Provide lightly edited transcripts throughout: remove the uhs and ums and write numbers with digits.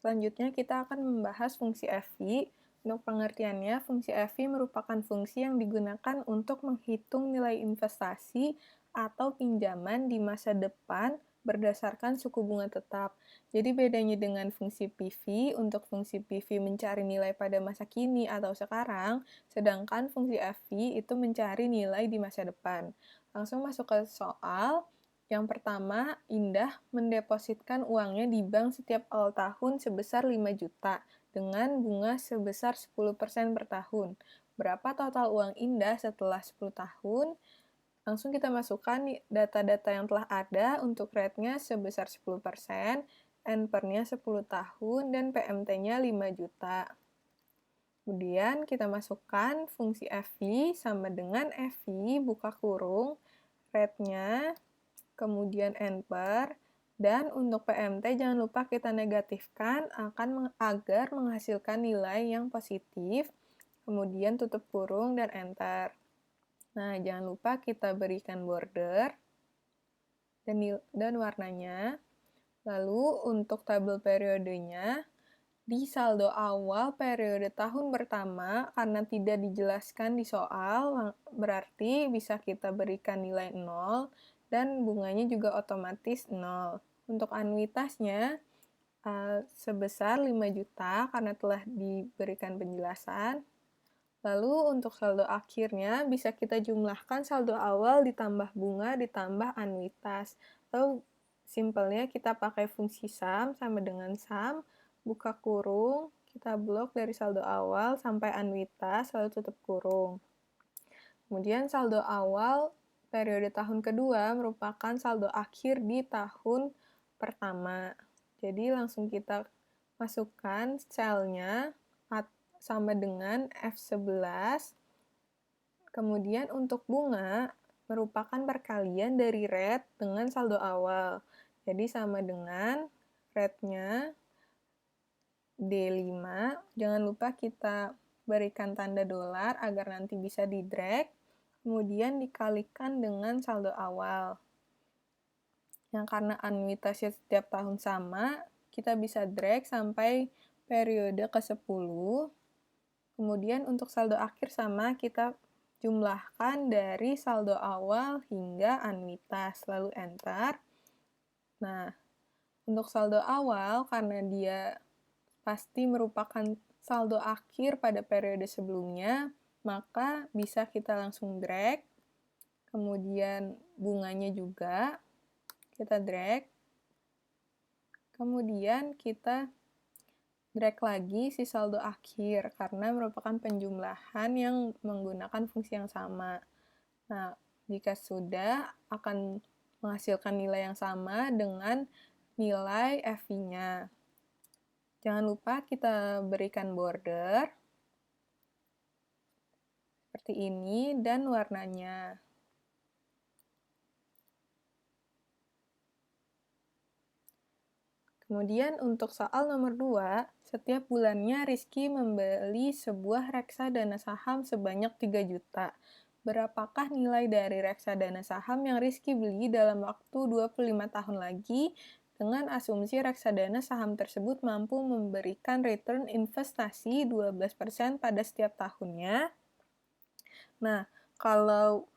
Selanjutnya kita akan membahas fungsi FI. Untuk pengertiannya, fungsi FI merupakan fungsi yang digunakan untuk menghitung nilai investasi atau pinjaman di masa depan berdasarkan suku bunga tetap. Jadi bedanya dengan fungsi PV, untuk fungsi PV mencari nilai pada masa kini atau sekarang, sedangkan fungsi FI itu mencari nilai di masa depan. Langsung masuk ke soal. Yang pertama, Indah mendepositkan uangnya di bank setiap awal tahun sebesar 5 juta dengan bunga sebesar 10% per tahun. Berapa total uang Indah setelah 10 tahun? Langsung kita masukkan data-data yang telah ada untuk rate-nya sebesar 10%, NPR-nya 10 tahun, dan PMT-nya 5 juta. Kemudian kita masukkan fungsi FI sama dengan FI buka kurung, rate-nya, kemudian NPR, dan untuk PMT jangan lupa kita negatifkan agar menghasilkan nilai yang positif, kemudian tutup kurung dan enter. Nah, jangan lupa kita berikan border dan warnanya. Lalu untuk tabel periodenya, di saldo awal periode tahun pertama, karena tidak dijelaskan di soal, berarti bisa kita berikan nilai 0, dan bunganya juga otomatis 0. Untuk anuitasnya, sebesar 5 juta karena telah diberikan penjelasan. Lalu untuk saldo akhirnya, bisa kita jumlahkan saldo awal ditambah bunga ditambah anuitas. Atau simpelnya kita pakai fungsi sum sama dengan sum, buka kurung, kita blok dari saldo awal sampai anuitas, lalu tutup kurung. Kemudian saldo awal periode tahun kedua merupakan saldo akhir di tahun pertama. Jadi langsung kita masukkan selnya sama dengan F11. Kemudian untuk bunga merupakan perkalian dari rate dengan saldo awal. Jadi sama dengan rate-nya D5, jangan lupa kita berikan tanda dolar agar nanti bisa di-drag, kemudian dikalikan dengan saldo awal. Yang karena anuitasnya setiap tahun sama, kita bisa drag sampai periode ke-10. Kemudian untuk saldo akhir sama, kita jumlahkan dari saldo awal hingga anuitas, lalu enter. Nah, untuk saldo awal, karena dia pasti merupakan saldo akhir pada periode sebelumnya, maka bisa kita langsung drag, kemudian bunganya juga kita drag, kemudian kita drag lagi si saldo akhir, karena merupakan penjumlahan yang menggunakan fungsi yang sama. Nah, jika sudah, akan menghasilkan nilai yang sama dengan nilai FI-nya. Jangan lupa kita berikan border seperti ini dan warnanya. Kemudian untuk soal nomor 2, setiap bulannya Rizky membeli sebuah reksadana saham sebanyak 3 juta. Berapakah nilai dari reksadana saham yang Rizky beli dalam waktu 25 tahun lagi dengan asumsi reksadana saham tersebut mampu memberikan return investasi 12% pada setiap tahunnya? Nah, kalau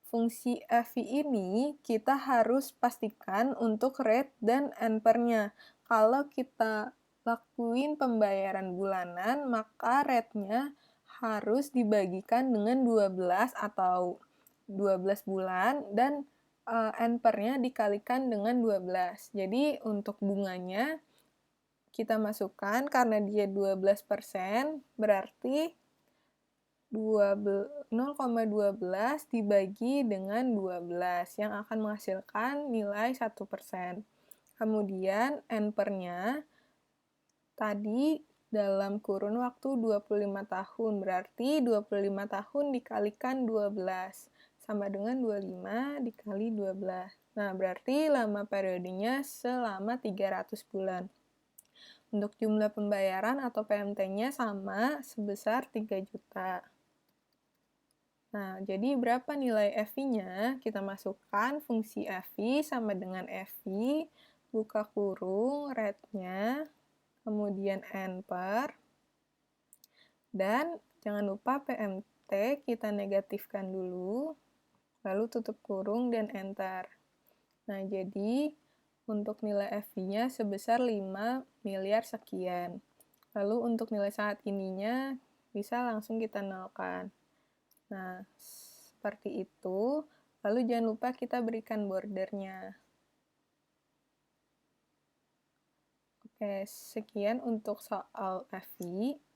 fungsi FI ini kita harus pastikan untuk rate dan NPR-nya. Kalau kita lakuin pembayaran bulanan, maka rate-nya harus dibagikan dengan 12 atau 12 bulan dan NPR-nya dikalikan dengan 12. Jadi untuk bunganya kita masukkan karena dia 12%, berarti 0,12 dibagi dengan 12 yang akan menghasilkan nilai 1%. Kemudian NPR-nya tadi dalam kurun waktu 25 tahun, berarti 25 tahun dikalikan 12 sama dengan 25 dikali 12. Nah, berarti lama periodenya selama 300 bulan. Untuk jumlah pembayaran atau PMT-nya sama sebesar 3 juta. Nah, jadi berapa nilai FI-nya? Kita masukkan fungsi FI sama dengan FI, buka kurung, rate-nya, kemudian N per, dan jangan lupa PMT kita negatifkan dulu, lalu tutup kurung dan enter. Nah, jadi untuk nilai FI-nya sebesar 5 miliar sekian. Lalu untuk nilai saat ininya bisa langsung kita nolkan. Nah, seperti itu. Lalu jangan lupa kita berikan bordernya. Oke, sekian untuk soal FI.